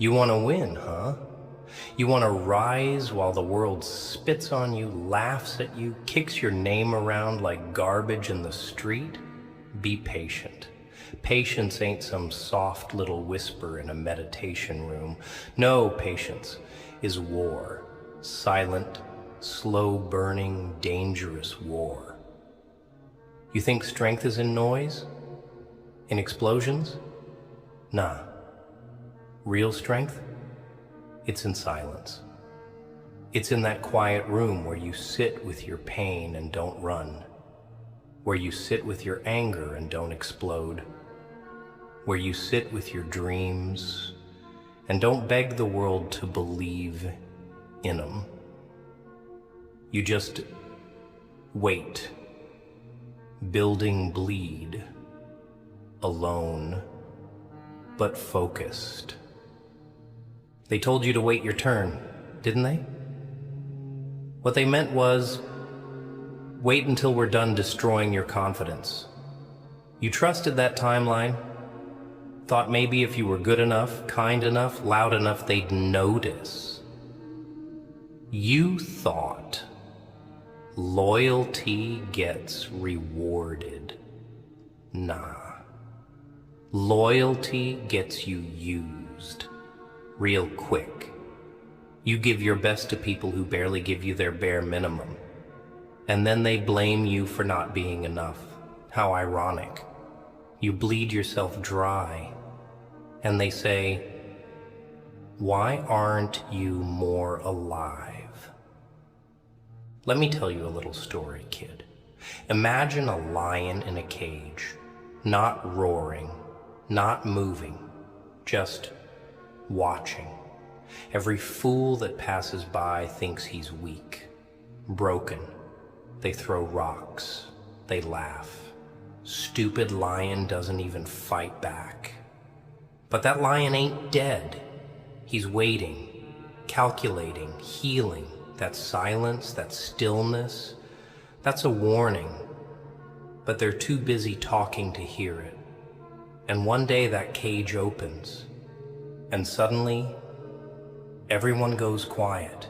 You want to win, huh? You want to rise while the world spits on you, laughs at you, kicks your name around like garbage in the street? Be patient. Patience ain't some soft little whisper in a meditation room. No, patience is war. Silent, slow-burning, dangerous war. You think strength is in noise? In explosions? Nah. Real strength? It's in silence. It's in that quiet room where you sit with your pain and don't run. Where you sit with your anger and don't explode. Where you sit with your dreams and don't beg the world to believe in them. You just wait, building bleed, alone, but focused. They told you to wait your turn, didn't they? What they meant was, wait until we're done destroying your confidence. You trusted that timeline, thought maybe if you were good enough, kind enough, loud enough, they'd notice. You thought loyalty gets rewarded. Nah. Loyalty gets you used. Real quick. You give your best to people who barely give you their bare minimum. And then they blame you for not being enough. How ironic. You bleed yourself dry. And they say, why aren't you more alive? Let me tell you a little story, kid. Imagine a lion in a cage, not roaring, not moving, just watching. Every fool that passes by thinks he's weak, broken. They throw rocks, they laugh. Stupid lion doesn't even fight back. But that lion ain't dead. He's waiting, calculating, healing. That silence, that stillness, that's a warning. But they're too busy talking to hear it. And one day that cage opens, and suddenly, everyone goes quiet.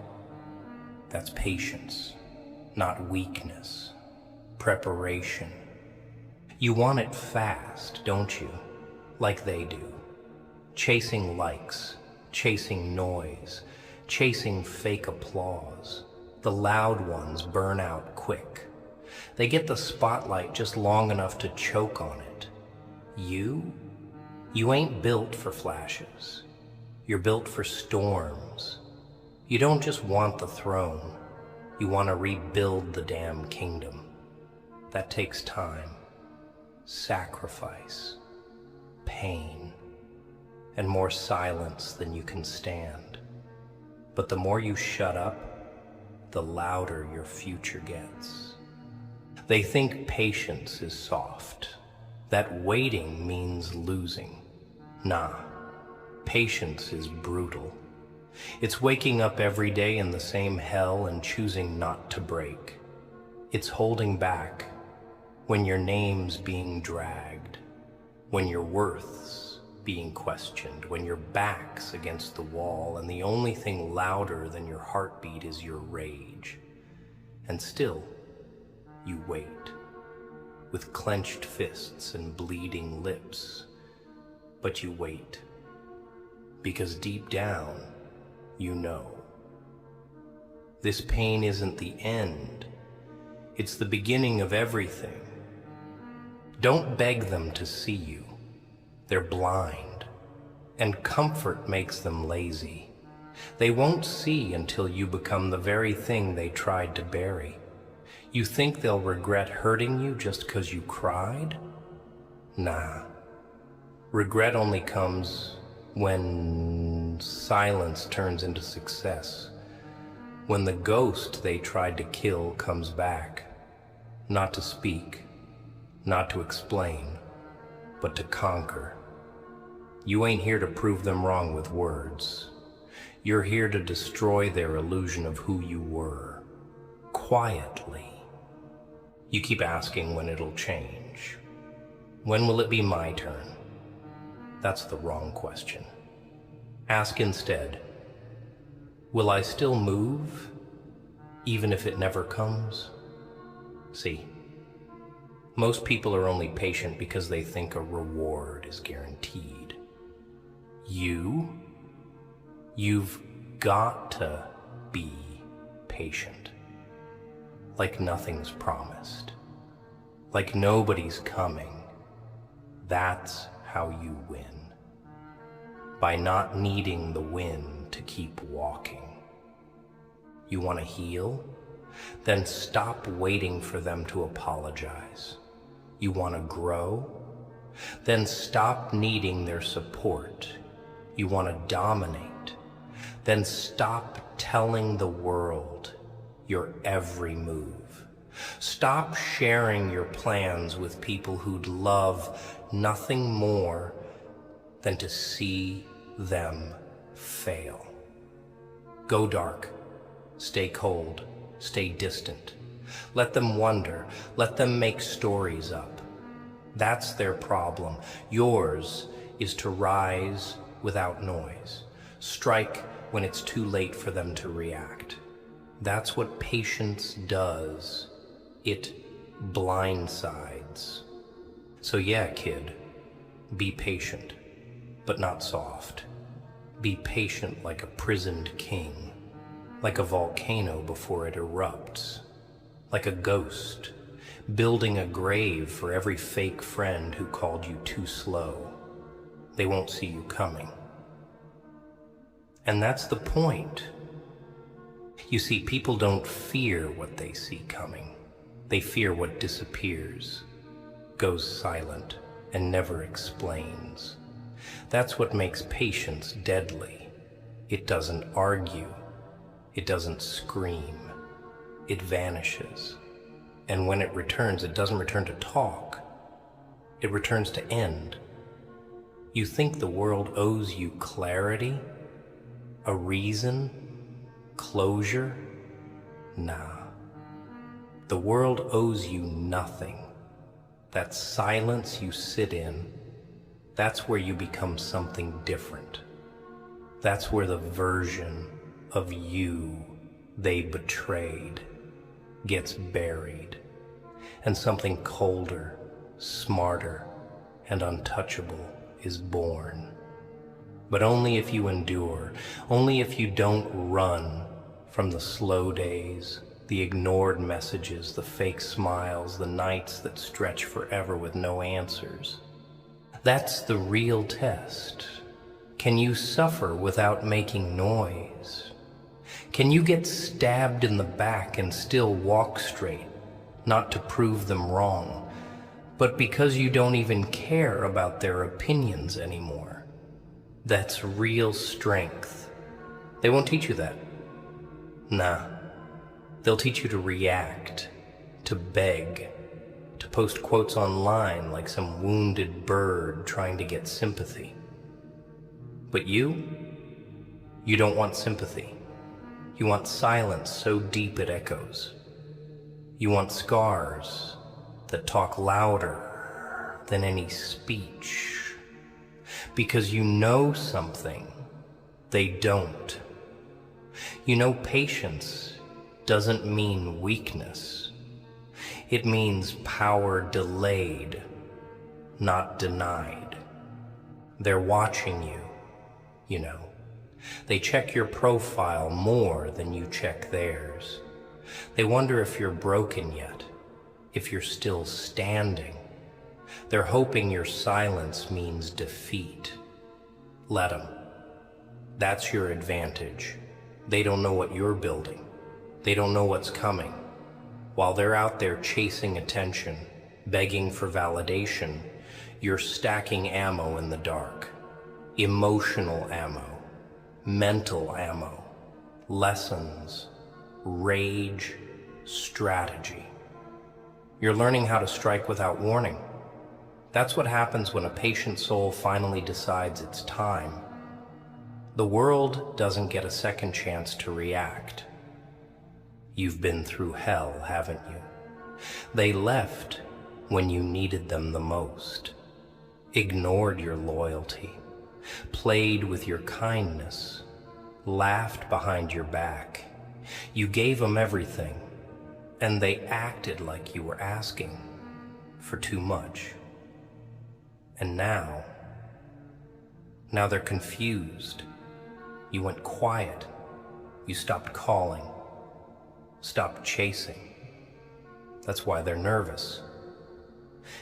That's patience, not weakness. Preparation. You want it fast, don't you? Like they do. Chasing likes, chasing noise, chasing fake applause. The loud ones burn out quick. They get the spotlight just long enough to choke on it. You ain't built for flashes. You're built for storms. You don't just want the throne. You want to rebuild the damn kingdom. That takes time, sacrifice, pain, and more silence than you can stand. But the more you shut up, the louder your future gets. They think patience is soft, that waiting means losing. Nah, patience is brutal. It's waking up every day in the same hell and choosing not to break. It's holding back when your name's being dragged, when your worth's being questioned, when your back's against the wall and the only thing louder than your heartbeat is your rage. And still, you wait, with clenched fists and bleeding lips. But you wait, because deep down, you know. This pain isn't the end. It's the beginning of everything. Don't beg them to see you. They're blind, and comfort makes them lazy. They won't see until you become the very thing they tried to bury. You think they'll regret hurting you just 'cause you cried? Nah. Regret only comes when silence turns into success. When the ghost they tried to kill comes back, not to speak, not to explain, but to conquer. You ain't here to prove them wrong with words. You're here to destroy their illusion of who you were, quietly. You keep asking when it'll change. When will it be my turn? That's the wrong question. Ask instead, will I still move, even if it never comes? See, most people are only patient because they think a reward is guaranteed. You've got to be patient. Like nothing's promised. Like nobody's coming. That's how you win. By not needing the wind to keep walking. You want to heal? Then stop waiting for them to apologize. You want to grow? Then stop needing their support. You want to dominate? Then stop telling the world your every move. Stop sharing your plans with people who'd love nothing more than to see them fail. Go dark, stay cold, stay distant. Let them wonder, let them make stories up. That's their problem. Yours is to rise without noise. Strike when it's too late for them to react. That's what patience does. It blindsides. So yeah, kid, be patient, but not soft. Be patient like a prisoned king, like a volcano before it erupts, like a ghost, building a grave for every fake friend who called you too slow. They won't see you coming. And that's the point. You see, people don't fear what they see coming. They fear what disappears, goes silent, and never explains. That's what makes patience deadly. It doesn't argue. It doesn't scream. It vanishes. And when it returns, it doesn't return to talk. It returns to end. You think the world owes you clarity? A reason? Closure? Nah. The world owes you nothing. That silence you sit in, that's where you become something different. That's where the version of you they betrayed gets buried, and something colder, smarter, and untouchable is born. But only if you endure, only if you don't run from the slow days, the ignored messages, the fake smiles, the nights that stretch forever with no answers. That's the real test. Can you suffer without making noise? Can you get stabbed in the back and still walk straight, not to prove them wrong, but because you don't even care about their opinions anymore? That's real strength. They won't teach you that. Nah. They'll teach you to react, to beg, to post quotes online like some wounded bird trying to get sympathy. But you don't want sympathy. You want silence so deep it echoes. You want scars that talk louder than any speech. Because you know something they don't. You know patience doesn't mean weakness. It means power delayed, not denied. They're watching you, you know. They check your profile more than you check theirs. They wonder if you're broken yet, if you're still standing. They're hoping your silence means defeat. Let them. That's your advantage. They don't know what you're building. They don't know what's coming. While they're out there chasing attention, begging for validation, you're stacking ammo in the dark. Emotional ammo, mental ammo, lessons, rage, strategy. You're learning how to strike without warning. That's what happens when a patient soul finally decides it's time. The world doesn't get a second chance to react. You've been through hell, haven't you? They left when you needed them the most, ignored your loyalty, played with your kindness, laughed behind your back. You gave them everything, and they acted like you were asking for too much. And now they're confused. You went quiet. You stopped calling, stopped chasing. That's why they're nervous.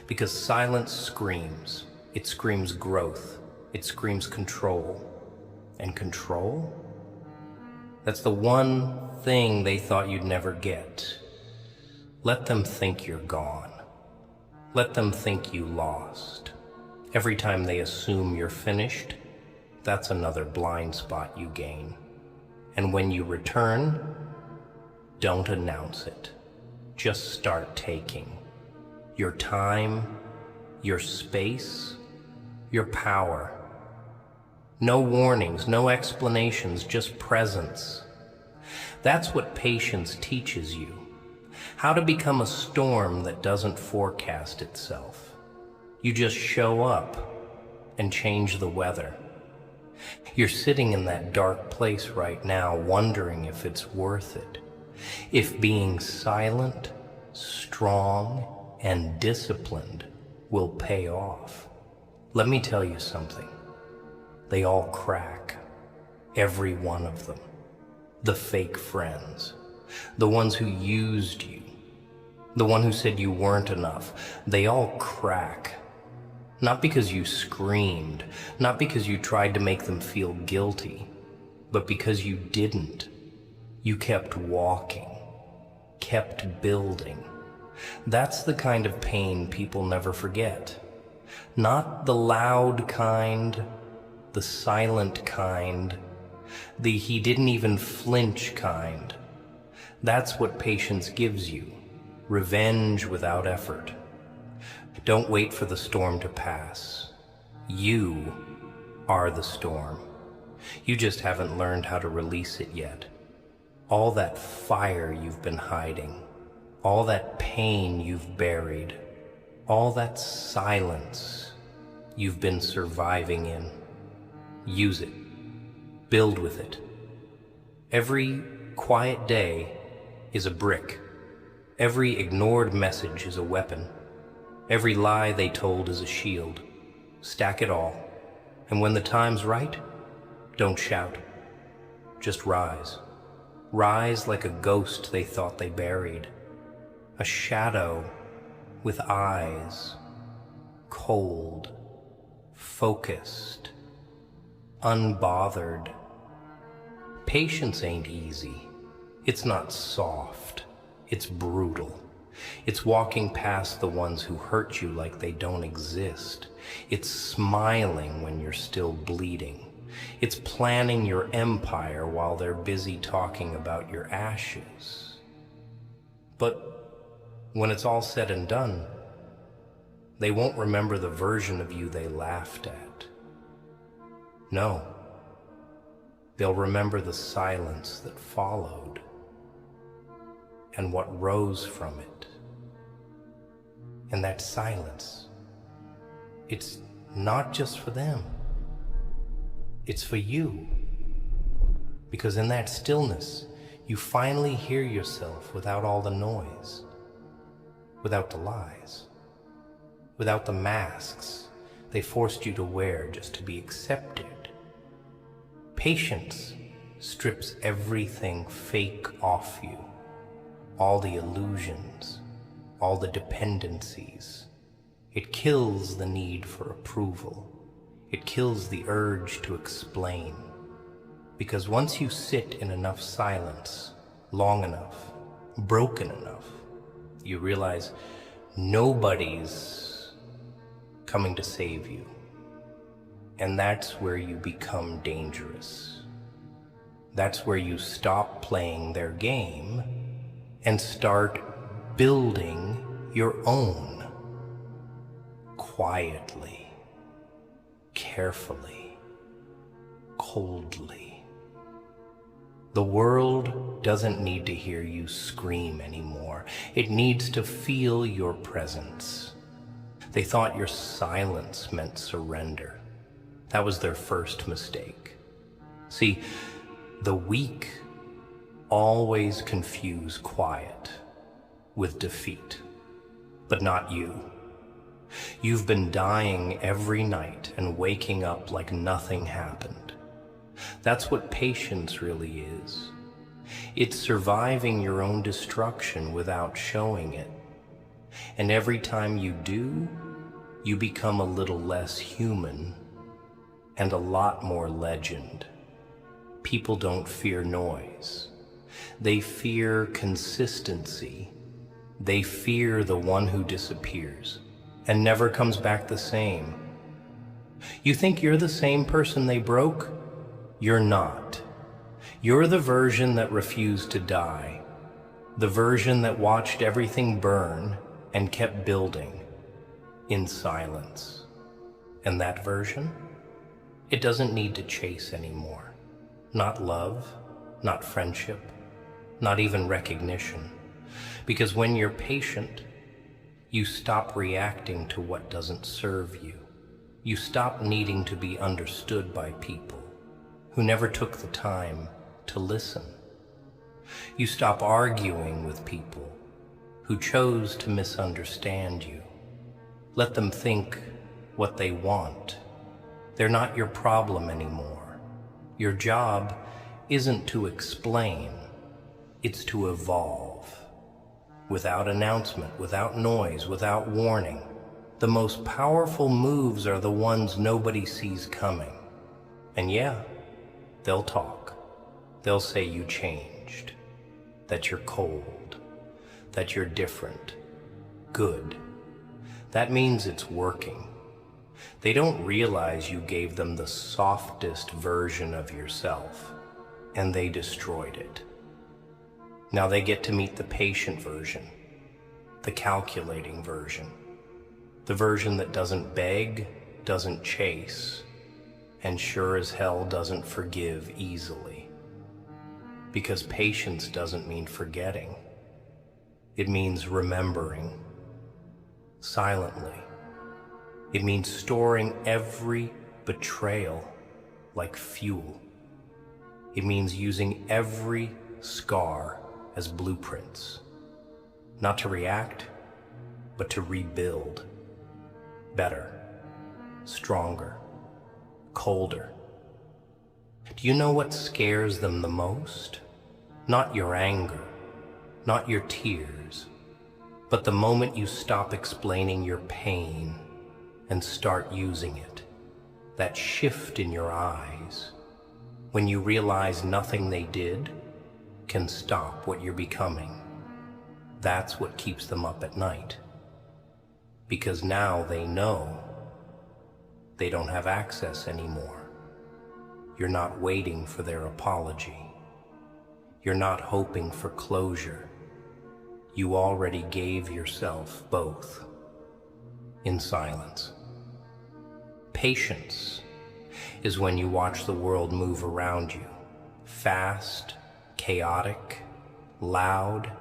Because silence screams. It screams growth. It screams control. And control? That's the one thing they thought you'd never get. Let them think you're gone. Let them think you lost. Every time they assume you're finished, that's another blind spot you gain. And when you return, don't announce it. Just start taking your time, your space, your power. No warnings, no explanations, just presence. That's what patience teaches you. How to become a storm that doesn't forecast itself. You just show up and change the weather. You're sitting in that dark place right now, wondering if it's worth it. If being silent, strong, and disciplined will pay off. Let me tell you something. They all crack. Every one of them. The fake friends. The ones who used you. The one who said you weren't enough. They all crack. Not because you screamed, not because you tried to make them feel guilty, but because you didn't. You kept walking, kept building. That's the kind of pain people never forget. Not the loud kind, the silent kind, the he didn't even flinch kind. That's what patience gives you. Revenge without effort. Don't wait for the storm to pass. You are the storm. You just haven't learned how to release it yet. All that fire you've been hiding, all that pain you've buried, all that silence you've been surviving in. Use it. Build with it. Every quiet day is a brick. Every ignored message is a weapon. Every lie they told is a shield. Stack it all. And when the time's right, don't shout. Just rise. Rise like a ghost they thought they buried. A shadow with eyes. Cold. Focused. Unbothered. Patience ain't easy. It's not soft. It's brutal. It's walking past the ones who hurt you like they don't exist. It's smiling when you're still bleeding. It's planning your empire while they're busy talking about your ashes. But when it's all said and done, they won't remember the version of you they laughed at. No, they'll remember the silence that followed and what rose from it. And that silence, it's not just for them. It's for you. Because in that stillness, you finally hear yourself without all the noise, without the lies, without the masks they forced you to wear just to be accepted. Patience strips everything fake off you, all the illusions, all the dependencies. It kills the need for approval. It kills the urge to explain. Because once you sit in enough silence, long enough, broken enough, you realize nobody's coming to save you. And that's where you become dangerous. That's where you stop playing their game and start building your own. Quietly, carefully, coldly. The world doesn't need to hear you scream anymore. It needs to feel your presence. They thought your silence meant surrender. That was their first mistake. See, the weak always confuse quiet with defeat, but not you. You've been dying every night and waking up like nothing happened. That's what patience really is. It's surviving your own destruction without showing it. And every time you do, you become a little less human and a lot more legend. People don't fear noise. They fear consistency. They fear the one who disappears and never comes back the same. You think you're the same person they broke? You're not. You're the version that refused to die, the version that watched everything burn and kept building in silence. And that version, it doesn't need to chase anymore. Not love, not friendship, not even recognition. Because when you're patient, you stop reacting to what doesn't serve you. You stop needing to be understood by people who never took the time to listen. You stop arguing with people who chose to misunderstand you. Let them think what they want. They're not your problem anymore. Your job isn't to explain, it's to evolve. Without announcement, without noise, without warning. The most powerful moves are the ones nobody sees coming. And yeah, they'll talk. They'll say you changed, that you're cold, that you're different. Good. That means it's working. They don't realize you gave them the softest version of yourself, and they destroyed it. Now they get to meet the patient version, the calculating version, the version that doesn't beg, doesn't chase, and sure as hell doesn't forgive easily. Because patience doesn't mean forgetting. It means remembering silently. It means storing every betrayal like fuel. It means using every scar as blueprints, not to react, but to rebuild. Better, stronger, colder. Do you know what scares them the most? Not your anger, not your tears, but the moment you stop explaining your pain and start using it. That shift in your eyes, when you realize nothing they did can stop what you're becoming. That's what keeps them up at night. Because now they know they don't have access anymore. You're not waiting for their apology. You're not hoping for closure. You already gave yourself both in silence. Patience is when you watch the world move around you, fast, chaotic, loud,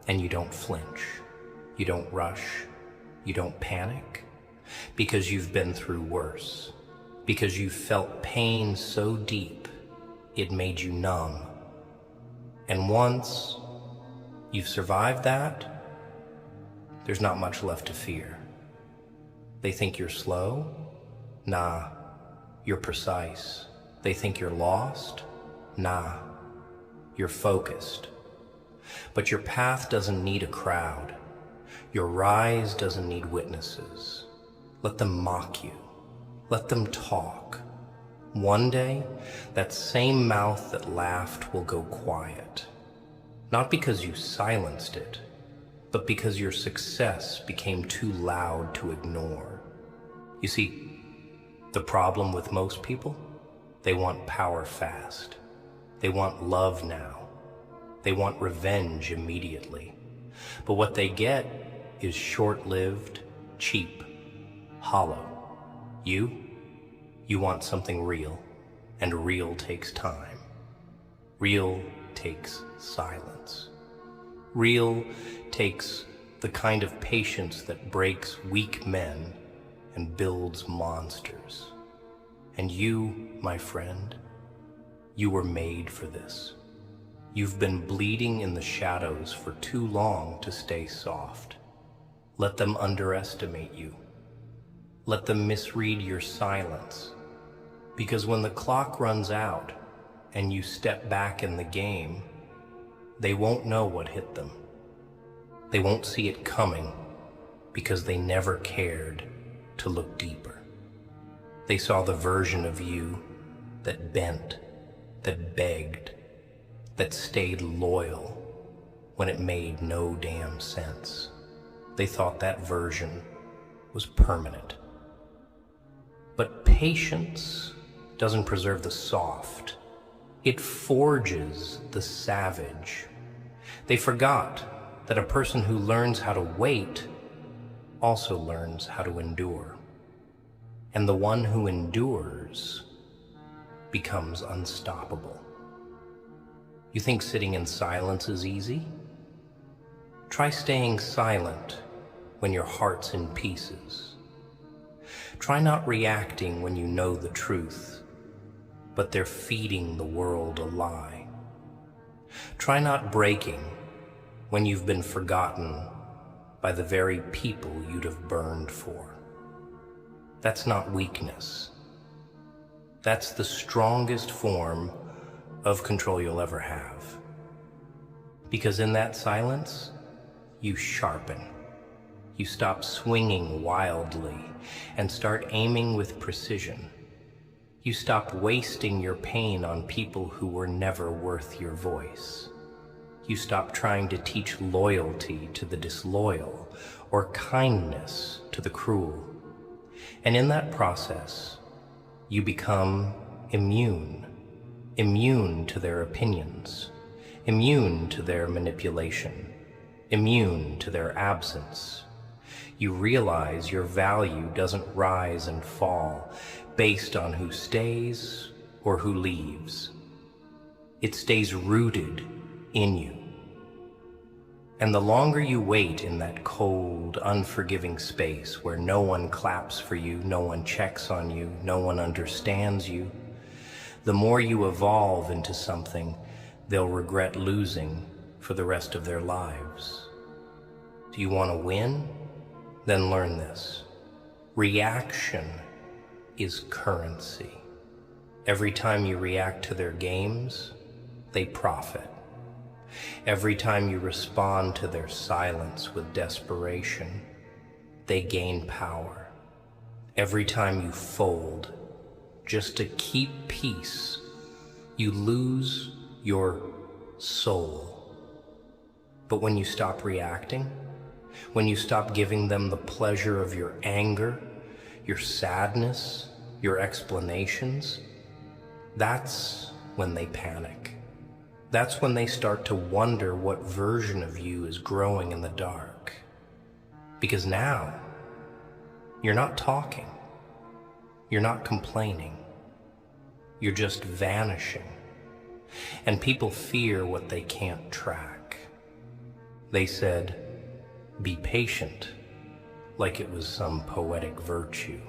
and you don't flinch. You don't rush. You don't panic. Because you've been through worse. Because you've felt pain so deep, it made you numb. And once you've survived that, there's not much left to fear. They think you're slow? Nah, you're precise. They think you're lost? Nah, you're focused. But your path doesn't need a crowd. Your rise doesn't need witnesses. Let them mock you. Let them talk. One day, that same mouth that laughed will go quiet. Not because you silenced it, but because your success became too loud to ignore. You see, the problem with most people, they want power fast. They want love now. They want revenge immediately. But what they get is short-lived, cheap, hollow. You want something real, and real takes time. Real takes silence. Real takes the kind of patience that breaks weak men and builds monsters. And you, my friend, you were made for this. You've been bleeding in the shadows for too long to stay soft. Let them underestimate you. Let them misread your silence. Because when the clock runs out and you step back in the game, they won't know what hit them. They won't see it coming because they never cared to look deeper. They saw the version of you that bent, that begged, that stayed loyal when it made no damn sense. They thought that version was permanent. But patience doesn't preserve the soft. It forges the savage. They forgot that a person who learns how to wait also learns how to endure. And the one who endures becomes unstoppable. You think sitting in silence is easy? Try staying silent when your heart's in pieces. Try not reacting when you know the truth, but they're feeding the world a lie. Try not breaking when you've been forgotten by the very people you'd have burned for. That's not weakness. That's the strongest form of control you'll ever have. Because in that silence, you sharpen. You stop swinging wildly and start aiming with precision. You stop wasting your pain on people who were never worth your voice. You stop trying to teach loyalty to the disloyal or kindness to the cruel. And in that process, you become immune to their opinions, immune to their manipulation, immune to their absence. You realize your value doesn't rise and fall based on who stays or who leaves. It stays rooted in you. And the longer you wait in that cold, unforgiving space where no one claps for you, no one checks on you, no one understands you, the more you evolve into something they'll regret losing for the rest of their lives. Do you want to win? Then learn this. Reaction is currency. Every time you react to their games, they profit. Every time you respond to their silence with desperation, they gain power. Every time you fold just to keep peace, you lose your soul. But when you stop reacting, when you stop giving them the pleasure of your anger, your sadness, your explanations, that's when they panic. That's when they start to wonder what version of you is growing in the dark. Because now, you're not talking. You're not complaining. You're just vanishing. And people fear what they can't track. They said, "Be patient," like it was some poetic virtue.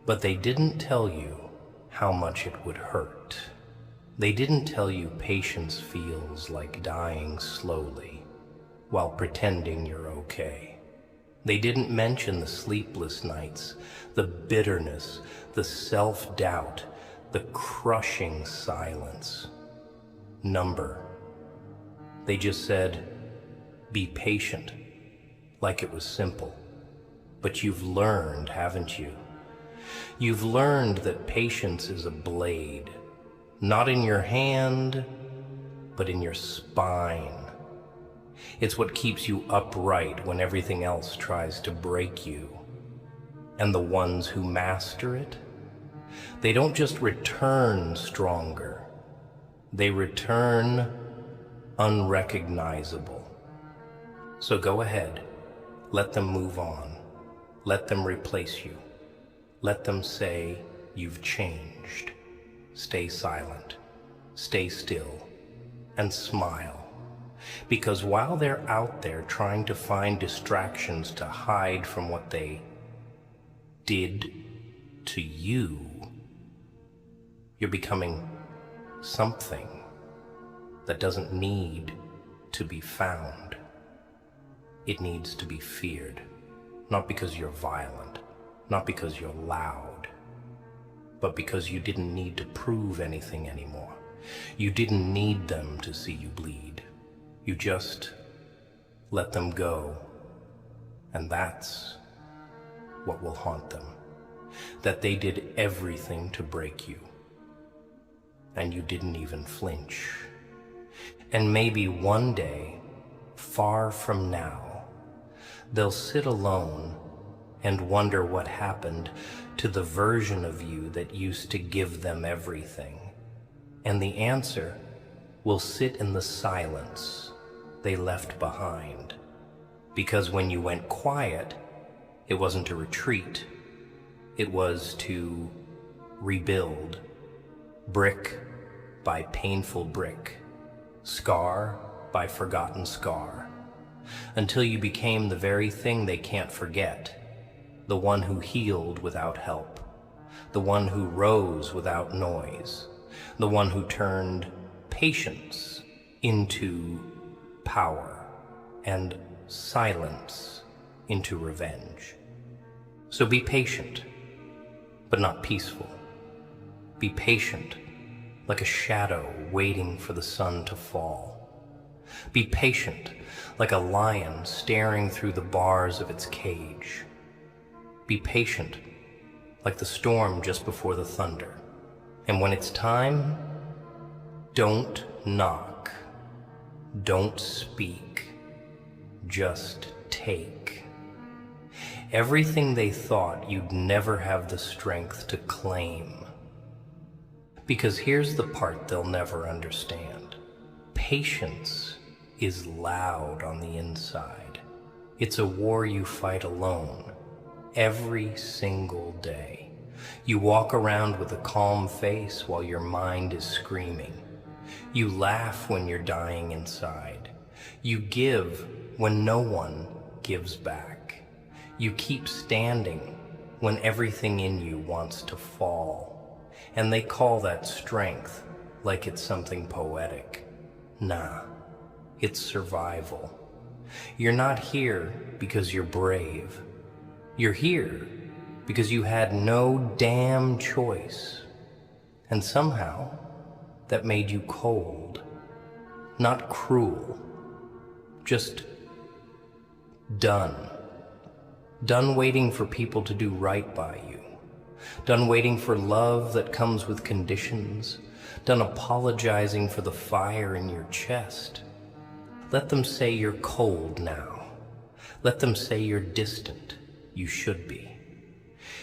But they didn't tell you how much it would hurt. They didn't tell you patience feels like dying slowly while pretending you're okay. They didn't mention the sleepless nights, the bitterness, the self-doubt, the crushing silence. They just said, "Be patient," like it was simple. But you've learned, haven't you? You've learned that patience is a blade, not in your hand, but in your spine. It's what keeps you upright when everything else tries to break you. And the ones who master it, they don't just return stronger, they return unrecognizable. So go ahead, let them move on, let them replace you, let them say you've changed. Stay silent, stay still, and smile. Because while they're out there trying to find distractions to hide from what they did to you, You're becoming something that doesn't need to be found. It needs to be feared, not because you're violent, not because you're loud, but because you didn't need to prove anything anymore. You didn't need them to see you bleed. You just let them go, and that's what will haunt them. That they did everything to break you, and you didn't even flinch. And maybe one day, far from now, they'll sit alone and wonder what happened to the version of you that used to give them everything. And the answer will sit in the silence they left behind. Because when you went quiet, it wasn't to retreat. It was to rebuild, brick by painful brick, scar by forgotten scar, until you became the very thing they can't forget, the one who healed without help, the one who rose without noise, the one who turned patience into power and silence into revenge. So be patient, but not peaceful. Be patient, like a shadow waiting for the sun to fall. Be patient, like a lion staring through the bars of its cage. Be patient, like the storm just before the thunder. And when it's time, don't knock, don't speak, just take. Everything they thought you'd never have the strength to claim. Because here's the part they'll never understand. Patience is loud on the inside. It's a war you fight alone, every single day. You walk around with a calm face while your mind is screaming. You laugh when you're dying inside. You give when no one gives back. You keep standing when everything in you wants to fall. And they call that strength, like it's something poetic. Nah, it's survival. You're not here because you're brave. You're here because you had no damn choice. And somehow, that made you cold. Not cruel. Just done. Done waiting for people to do right by you. Done waiting for love that comes with conditions. Done apologizing for the fire in your chest. Let them say you're cold now. Let them say you're distant. You should be.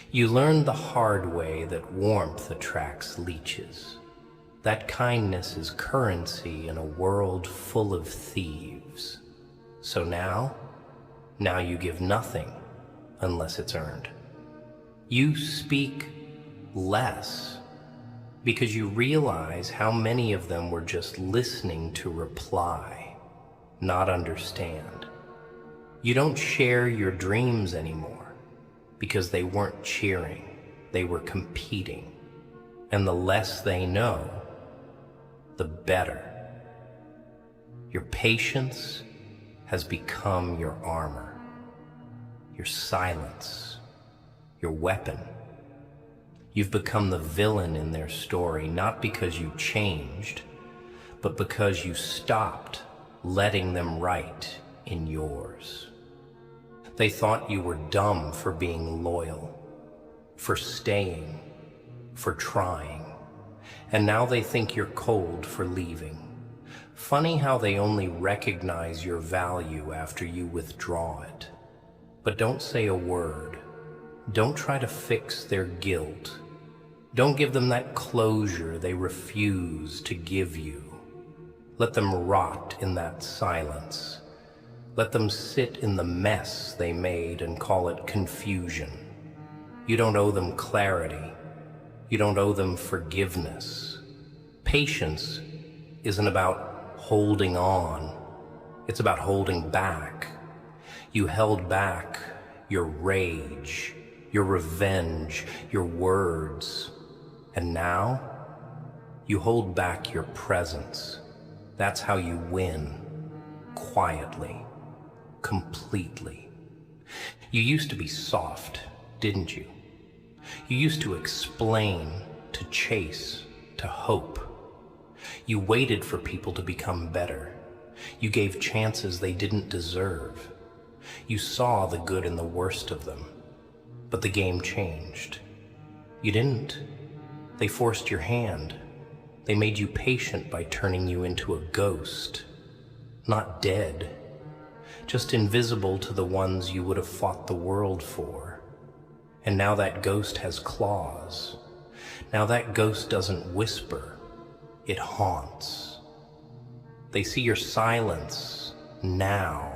You learned the hard way that warmth attracts leeches. That kindness is currency in a world full of thieves. So now you give nothing unless it's earned. You speak less because you realize how many of them were just listening to reply, not understand. You don't share your dreams anymore because they weren't cheering, they were competing. And the less they know, the better. Your patience has become your armor, your silence, your weapon. You've become the villain in their story, not because you changed, but because you stopped letting them write in yours. They thought you were dumb for being loyal, for staying, for trying, and now they think you're cold for leaving. Funny how they only recognize your value after you withdraw it. But don't say a word. Don't try to fix their guilt. Don't give them that closure they refuse to give you. Let them rot in that silence. Let them sit in the mess they made and call it confusion. You don't owe them clarity. You don't owe them forgiveness. Patience isn't about holding on. It's about holding back. You held back your rage, your revenge, your words. And now You hold back your presence. That's how you win. Quietly. Completely. You used to be soft, didn't you? You used to explain, to chase, to hope. You waited for people to become better. You gave chances they didn't deserve. You saw the good and the worst of them. But the game changed. You didn't. They forced your hand. They made you patient by turning you into a ghost. Not dead. Just invisible to the ones you would have fought the world for. And now that ghost has claws. Now that ghost doesn't whisper. It haunts. They see your silence now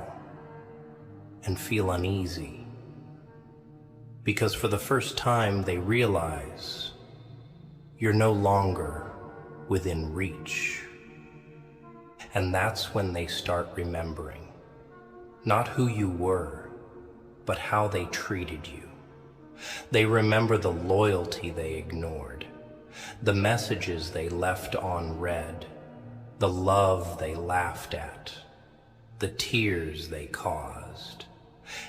and feel uneasy. Because for the first time they realize you're no longer within reach. And that's when they start remembering, not who you were, but how they treated you. They remember the loyalty they ignored, the messages they left unread, the love they laughed at, the tears they caused.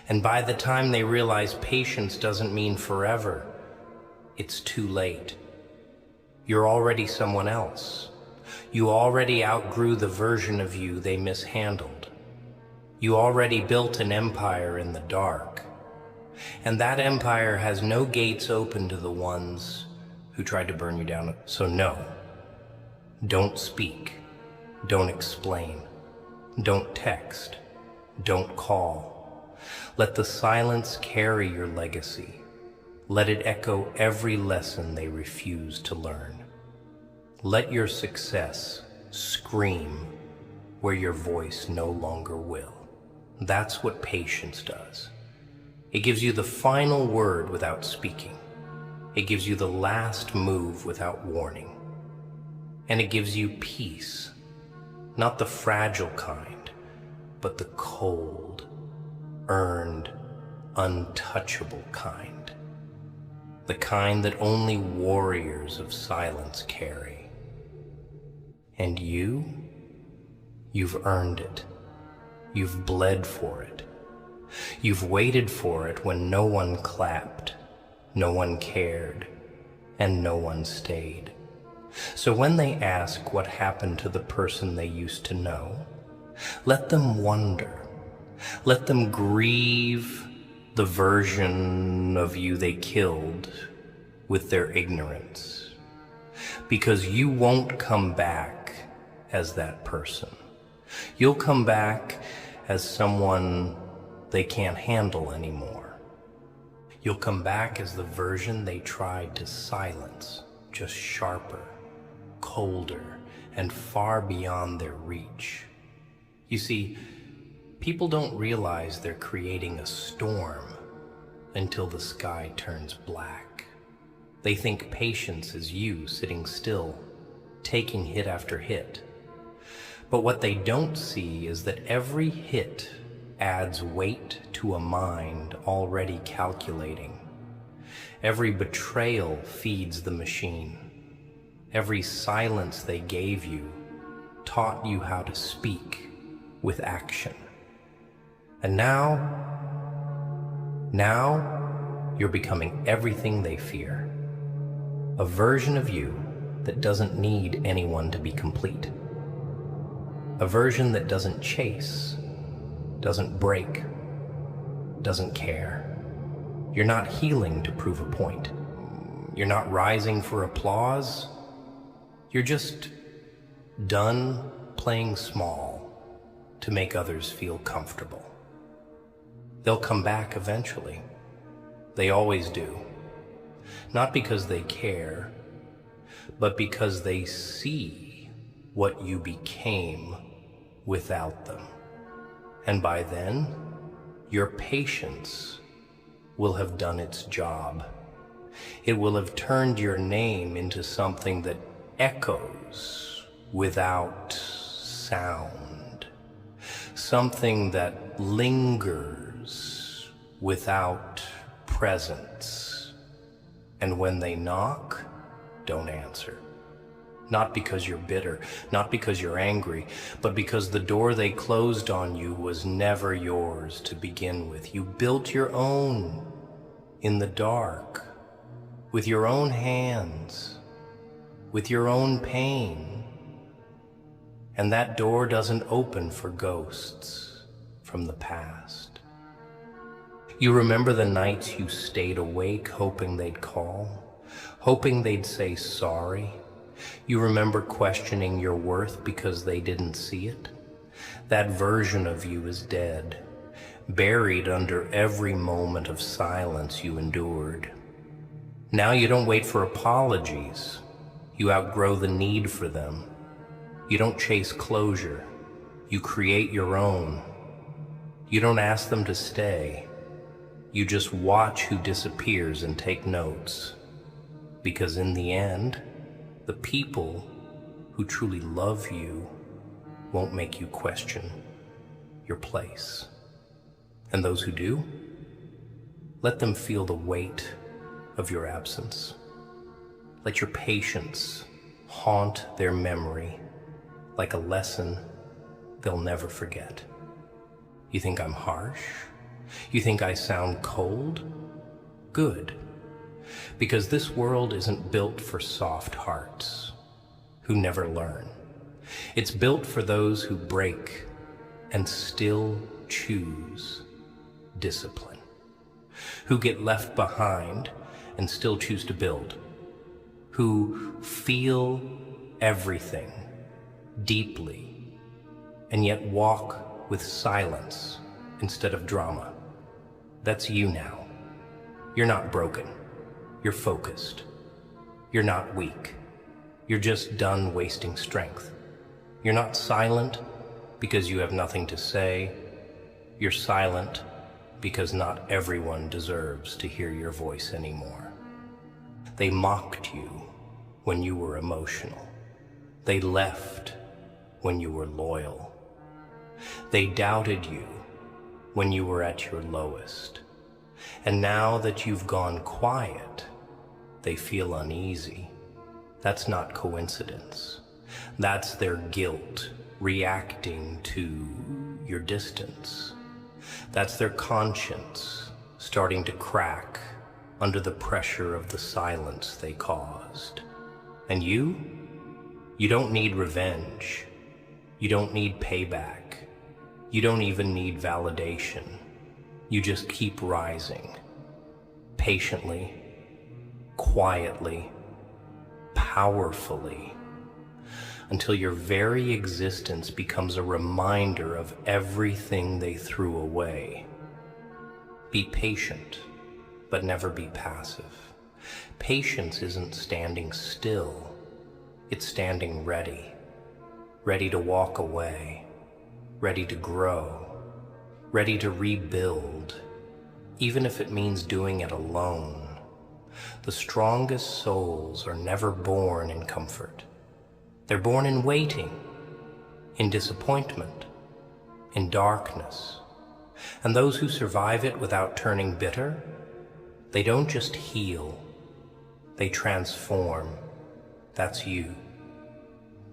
And by the time they realize patience doesn't mean forever, it's too late. You're already someone else. You already outgrew the version of you they mishandled. You already built an empire in the dark. And that empire has no gates open to the ones who tried to burn you down. So no, don't speak, don't explain, don't text, don't call. Let the silence carry your legacy. Let it echo every lesson they refuse to learn. Let your success scream where your voice no longer will. That's what patience does. It gives you the final word without speaking. It gives you the last move without warning. And it gives you peace, not the fragile kind, but the cold, earned, untouchable kind. The kind that only warriors of silence carry. And you've earned it. You've bled for it. You've waited for it when no one clapped, no one cared, and no one stayed. So when they ask what happened to the person they used to know, let them wonder. Let them grieve the version of you they killed with their ignorance. Because you won't come back as that person. You'll come back as someone they can't handle anymore. You'll come back as the version they tried to silence, just sharper, colder, and far beyond their reach. You see, people don't realize they're creating a storm until the sky turns black. They think patience is you sitting still, taking hit after hit. But what they don't see is that every hit adds weight to a mind already calculating. Every betrayal feeds the machine. Every silence they gave you taught you how to speak with action. And now you're becoming everything they fear. A version of you that doesn't need anyone to be complete. A version that doesn't chase, doesn't break, doesn't care. You're not healing to prove a point. You're not rising for applause. You're just done playing small to make others feel comfortable. They'll come back eventually. They always do. Not because they care, but because they see what you became without them. And by then, your patience will have done its job. It will have turned your name into something that echoes without sound. Something that lingers without presence. And when they knock, don't answer. Not because you're bitter, not because you're angry, but because the door they closed on you was never yours to begin with. You built your own in the dark, with your own hands, with your own pain. And that door doesn't open for ghosts from the past. You remember the nights you stayed awake hoping they'd call, hoping they'd say sorry. You remember questioning your worth because they didn't see it. That version of you is dead, buried under every moment of silence you endured. Now you don't wait for apologies. You outgrow the need for them. You don't chase closure. You create your own. You don't ask them to stay. You just watch who disappears and take notes. Because in the end, the people who truly love you won't make you question your place. And those who do, let them feel the weight of your absence. Let your patience haunt their memory like a lesson they'll never forget. You think I'm harsh? You think I sound cold? Good. Because this world isn't built for soft hearts who never learn. It's built for those who break and still choose discipline, who get left behind and still choose to build, who feel everything deeply and yet walk with silence instead of drama. That's you now. You're not broken. You're focused. You're not weak. You're just done wasting strength. You're not silent because you have nothing to say. You're silent because not everyone deserves to hear your voice anymore. They mocked you when you were emotional. They left when you were loyal. They doubted you when you were at your lowest. And now that you've gone quiet, they feel uneasy. That's not coincidence. That's their guilt reacting to your distance. That's their conscience starting to crack under the pressure of the silence they caused. And you don't need revenge. You don't need payback. You don't even need validation. You just keep rising, patiently, quietly, powerfully, until your very existence becomes a reminder of everything they threw away. Be patient, but never be passive. Patience isn't standing still. It's standing ready, ready to walk away, ready to grow, ready to rebuild, even if it means doing it alone. The strongest souls are never born in comfort. They're born in waiting, in disappointment, in darkness. And those who survive it without turning bitter, they don't just heal, they transform. That's you.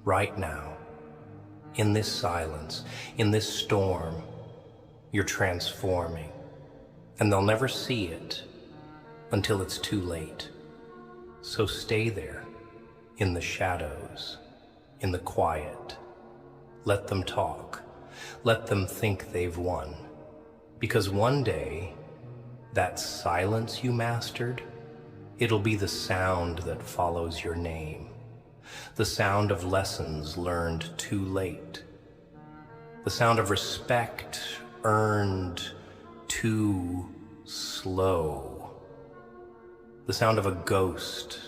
Right now, in this silence, in this storm, you're transforming. And they'll never see it until it's too late. So stay there, in the shadows, in the quiet. Let them talk. Let them think they've won. Because one day, that silence you mastered, it'll be the sound that follows your name. The sound of lessons learned too late. The sound of respect earned too slow. The sound of a ghost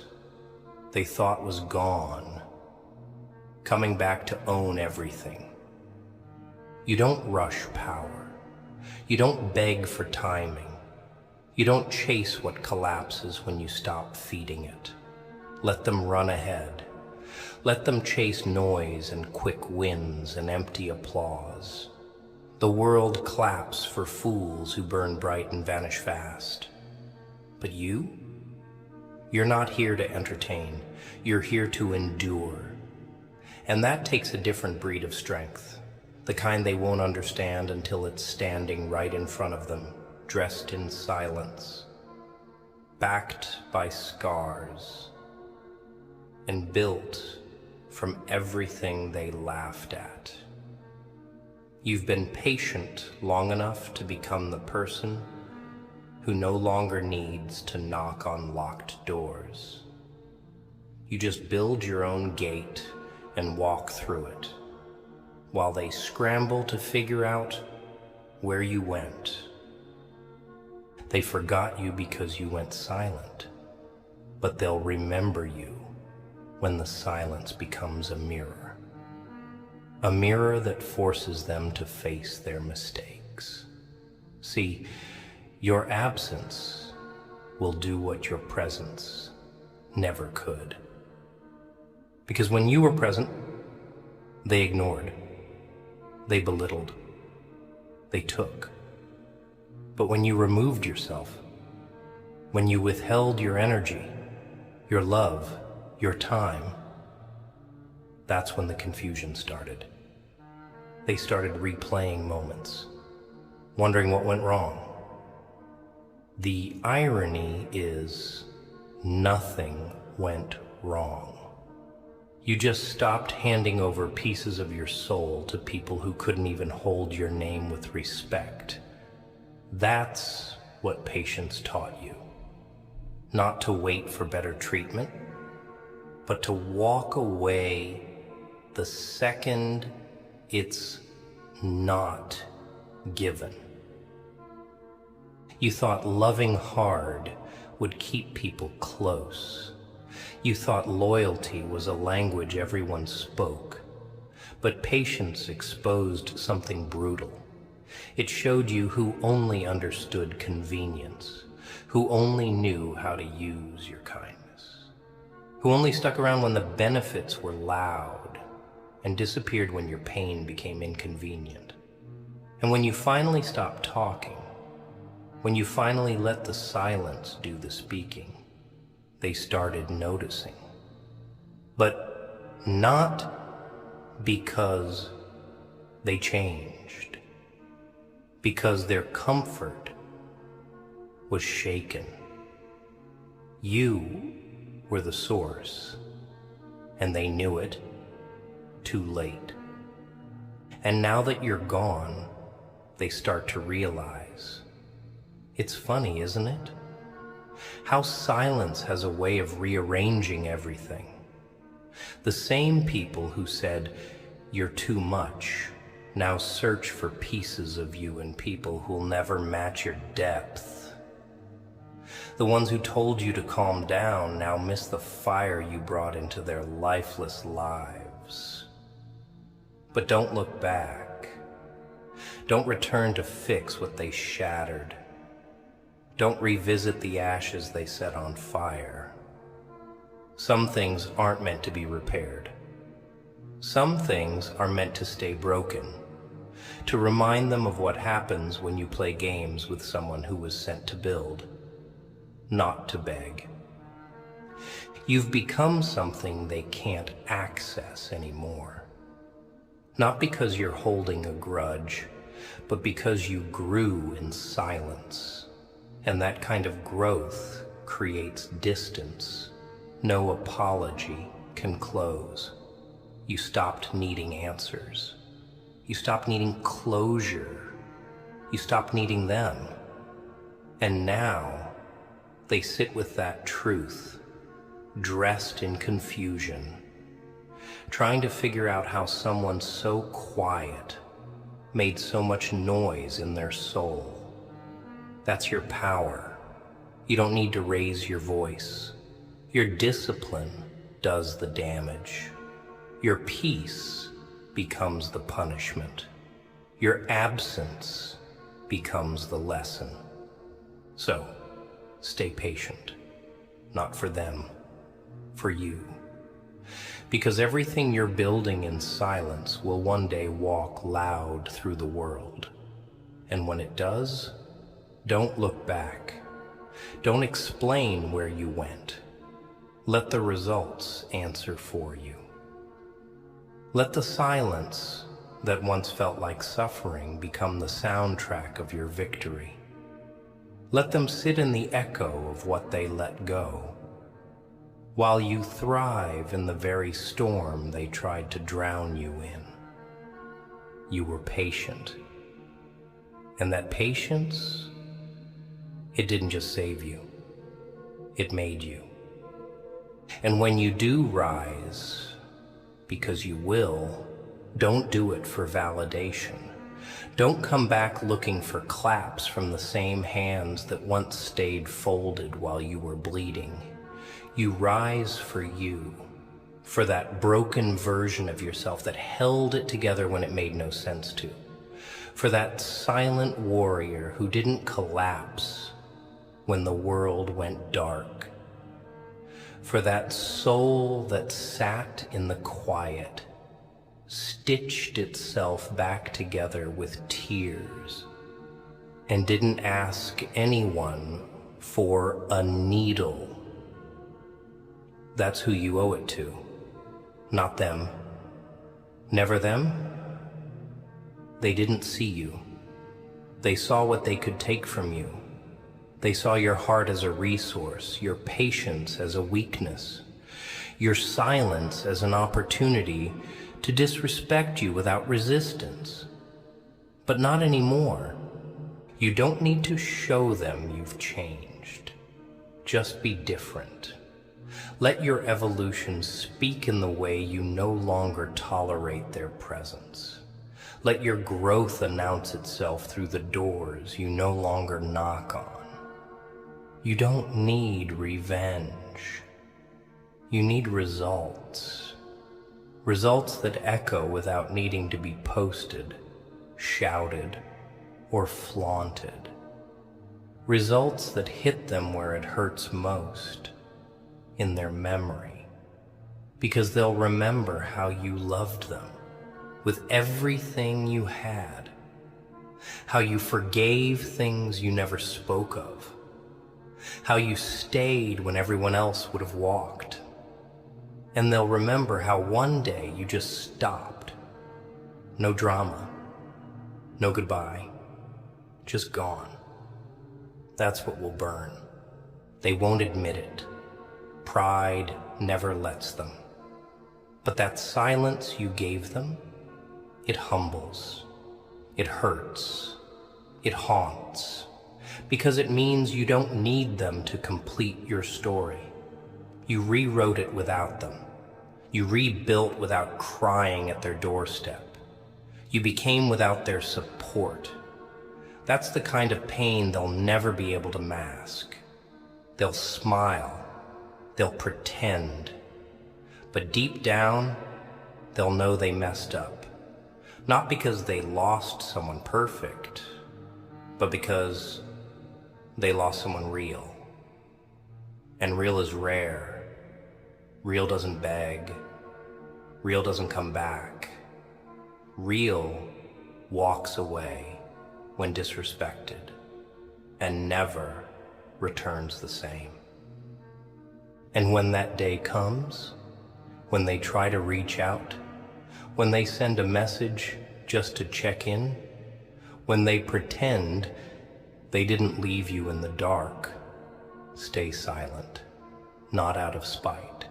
they thought was gone, coming back to own everything. You don't rush power. You don't beg for timing. You don't chase what collapses when you stop feeding it. Let them run ahead. Let them chase noise and quick wins and empty applause. The world claps for fools who burn bright and vanish fast. But you're not here to entertain. You're here to endure, And that takes a different breed of strength, the kind they won't understand until it's standing right in front of them, dressed in silence, backed by scars, and built from everything they laughed at. You've been patient long enough to become the person who no longer needs to knock on locked doors. You just build your own gate and walk through it, while they scramble to figure out where you went. They forgot you because you went silent, but they'll remember you when the silence becomes a mirror that forces them to face their mistakes. See, your absence will do what your presence never could. Because when you were present, they ignored, they belittled, they took. But when you removed yourself, when you withheld your energy, your love, your time, that's when the confusion started. They started replaying moments, wondering what went wrong. The irony is, nothing went wrong. You just stopped handing over pieces of your soul to people who couldn't even hold your name with respect. That's what patience taught you. Not to wait for better treatment, but to walk away the second it's not given. You thought loving hard would keep people close. You thought loyalty was a language everyone spoke. But patience exposed something brutal. It showed you who only understood convenience, who only knew how to use your kindness, who only stuck around when the benefits were loud and disappeared when your pain became inconvenient. And when you finally stopped talking, when you finally let the silence do the speaking, they started noticing. But not because they changed, because their comfort was shaken. You were the source, and they knew it too late. And now that you're gone, they start to realize. It's funny, isn't it? How silence has a way of rearranging everything. The same people who said, "You're too much," now search for pieces of you in people who'll never match your depth. The ones who told you to calm down now miss the fire you brought into their lifeless lives. But don't look back. Don't return to fix what they shattered. Don't revisit the ashes they set on fire. Some things aren't meant to be repaired. Some things are meant to stay broken, to remind them of what happens when you play games with someone who was sent to build, not to beg. You've become something they can't access anymore. Not because you're holding a grudge, but because you grew in silence. And that kind of growth creates distance. No apology can close. You stopped needing answers. You stopped needing closure. You stopped needing them. And now they sit with that truth, dressed in confusion, trying to figure out how someone so quiet made so much noise in their soul. That's your power. You don't need to raise your voice. Your discipline does the damage. Your peace becomes the punishment. Your absence becomes the lesson. So, stay patient. Not for them, for you. Because everything you're building in silence will one day walk loud through the world. And when it does, don't look back. Don't explain where you went. Let the results answer for you. Let the silence that once felt like suffering become the soundtrack of your victory. Let them sit in the echo of what they let go, while you thrive in the very storm they tried to drown you in. You were patient, and that patience, it didn't just save you, it made you. And when you do rise, because you will, don't do it for validation. Don't come back looking for claps from the same hands that once stayed folded while you were bleeding. You rise for you, for that broken version of yourself that held it together when it made no sense to, for that silent warrior who didn't collapse when the world went dark, for that soul that sat in the quiet, stitched itself back together with tears, and didn't ask anyone for a needle. That's who you owe it to, not them. Never them. They didn't see you. They saw what they could take from you. They saw your heart as a resource, your patience as a weakness, your silence as an opportunity to disrespect you without resistance. But not anymore. You don't need to show them you've changed. Just be different. Let your evolution speak in the way you no longer tolerate their presence. Let your growth announce itself through the doors you no longer knock on. You don't need revenge. You need results. Results that echo without needing to be posted, shouted, or flaunted. Results that hit them where it hurts most, in their memory, because they'll remember how you loved them with everything you had, how you forgave things you never spoke of, how you stayed when everyone else would have walked. And they'll remember how one day you just stopped. No drama, no goodbye, just gone. That's what will burn. They won't admit it. Pride never lets them. But that silence you gave them, it humbles, it hurts, it haunts, because it means you don't need them to complete your story. You rewrote it without them. You rebuilt without crying at their doorstep. You became without their support. That's the kind of pain they'll never be able to mask. They'll smile. They'll pretend. But deep down, they'll know they messed up. Not because they lost someone perfect, but because they lost someone real. And real is rare. Real doesn't beg. Real doesn't come back. Real walks away when disrespected and never returns the same. And when that day comes, when they try to reach out, when they send a message just to check in, when they pretend they didn't leave you in the dark, stay silent, not out of spite,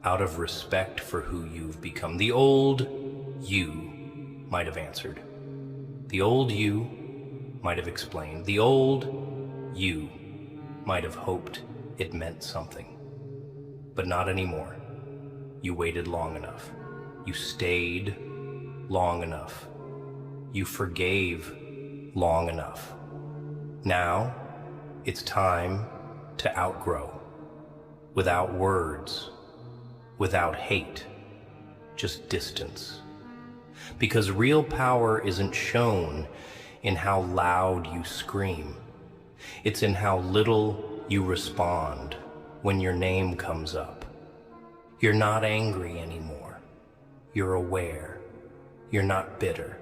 out of respect for who you've become. The old you might have answered. The old you might have explained. The old you might have hoped it meant something. But not anymore. You waited long enough. You stayed long enough. You forgave long enough. Now, it's time to outgrow. Without words, without hate, just distance. Because real power isn't shown in how loud you scream. It's in how little you respond when your name comes up. You're not angry anymore. You're aware. You're not bitter.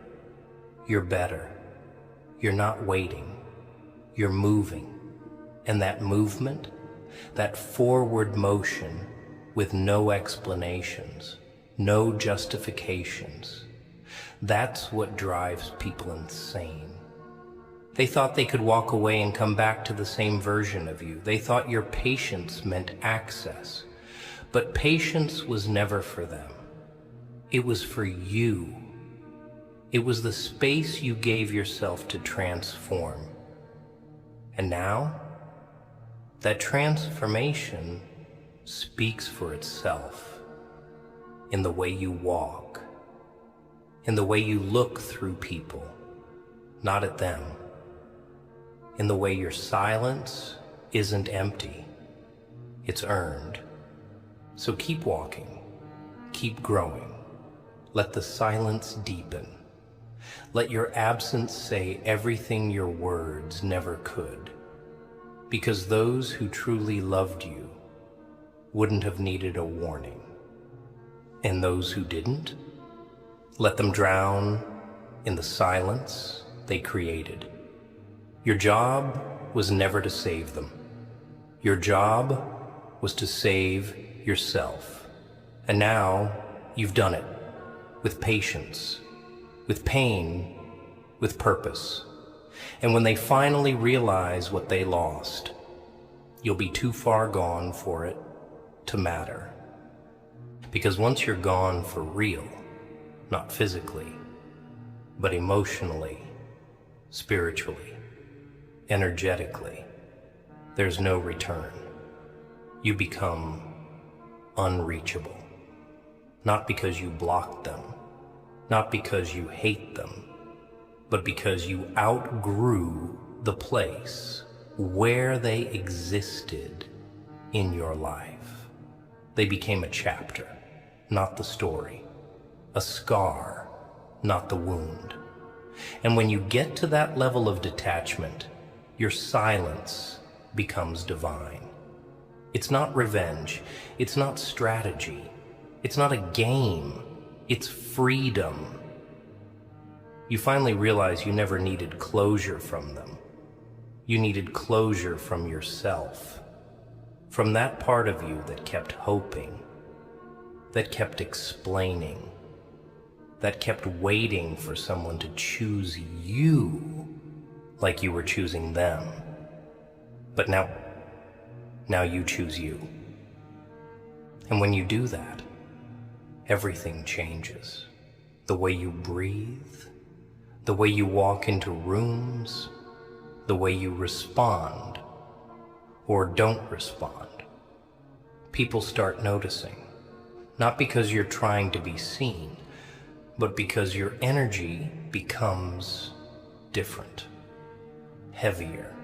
You're better. You're not waiting. You're moving. And that movement, that forward motion with no explanations, no justifications. That's what drives people insane. They thought they could walk away and come back to the same version of you. They thought your patience meant access. But patience was never for them. It was for you. It was the space you gave yourself to transform. And now, that transformation speaks for itself in the way you walk, in the way you look through people, not at them, in the way your silence isn't empty, it's earned. So keep walking, keep growing, let the silence deepen. Let your absence say everything your words never could, because those who truly loved you wouldn't have needed a warning. And those who didn't, let them drown in the silence they created. Your job was never to save them. Your job was to save yourself. And now you've done it with patience, with pain, with purpose. And when they finally realize what they lost, you'll be too far gone for it to matter. Because once you're gone for real, not physically, but emotionally, spiritually, energetically, there's no return. You become unreachable. Not because you blocked them, not because you hate them, but because you outgrew the place where they existed in your life. They became a chapter, not the story, a scar, not the wound. And when you get to that level of detachment, your silence becomes divine. It's not revenge, it's not strategy, it's not a game, it's freedom. You finally realize you never needed closure from them. You needed closure from yourself, from that part of you that kept hoping, that kept explaining, that kept waiting for someone to choose you like you were choosing them. But now you choose you. And when you do that, everything changes. The way you breathe, the way you walk into rooms, the way you respond or don't respond. People start noticing, not because you're trying to be seen, but because your energy becomes different, heavier,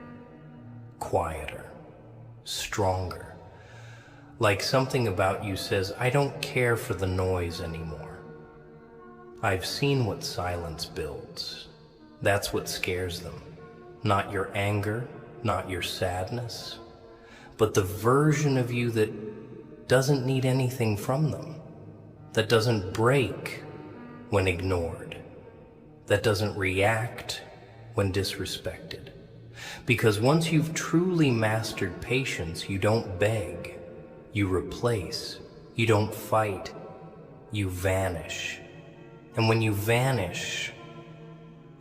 quieter, stronger. Like something about you says, I don't care for the noise anymore. I've seen what silence builds. That's what scares them. Not your anger, not your sadness, but the version of you that doesn't need anything from them, that doesn't break when ignored, that doesn't react when disrespected. Because once you've truly mastered patience, you don't beg, you replace, you don't fight, you vanish. And when you vanish,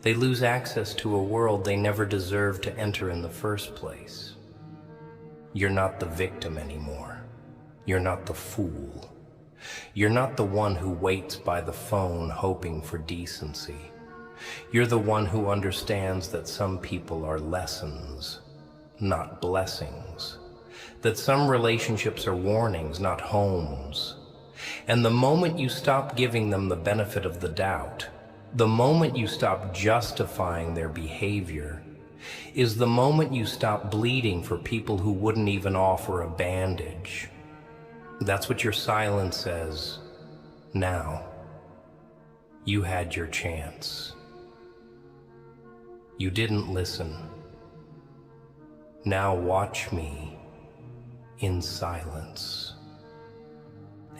they lose access to a world they never deserved to enter in the first place. You're not the victim anymore. You're not the fool. You're not the one who waits by the phone hoping for decency. You're the one who understands that some people are lessons, not blessings. That some relationships are warnings, not homes. And the moment you stop giving them the benefit of the doubt, the moment you stop justifying their behavior, is the moment you stop bleeding for people who wouldn't even offer a bandage. That's what your silence says. Now, you had your chance. You didn't listen. Now watch me in silence.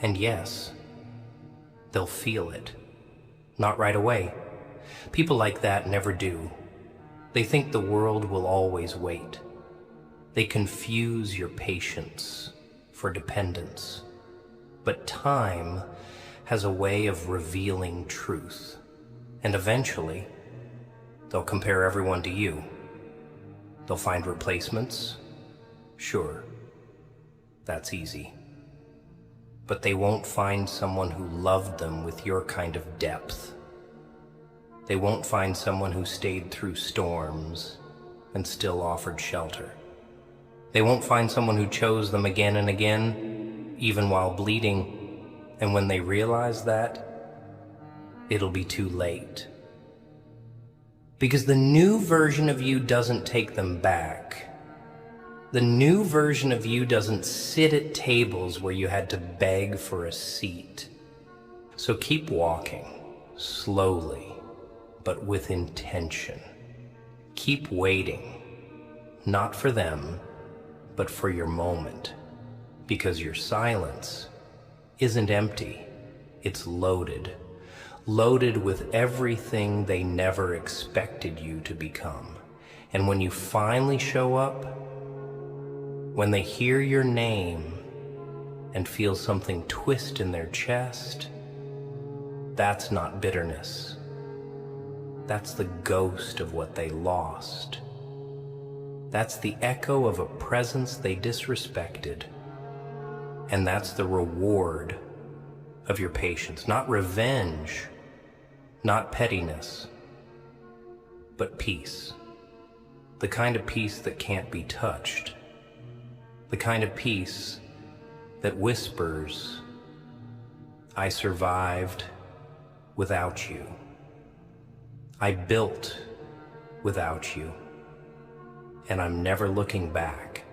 And yes, they'll feel it. Not right away. People like that never do. They think the world will always wait. They confuse your patience for dependence. But time has a way of revealing truth, and eventually, they'll compare everyone to you. They'll find replacements. Sure, that's easy. But they won't find someone who loved them with your kind of depth. They won't find someone who stayed through storms and still offered shelter. They won't find someone who chose them again and again, even while bleeding. And when they realize that, it'll be too late. Because the new version of you doesn't take them back. The new version of you doesn't sit at tables where you had to beg for a seat. So keep walking, slowly, but with intention. Keep waiting, not for them, but for your moment. Because your silence isn't empty, it's loaded. Loaded with everything they never expected you to become. And when you finally show up, when they hear your name and feel something twist in their chest, that's not bitterness. That's the ghost of what they lost. That's the echo of a presence they disrespected. And that's the reward of your patience. Not revenge, not pettiness, but peace. The kind of peace that can't be touched. The kind of peace that whispers, I survived without you. I built without you, and I'm never looking back.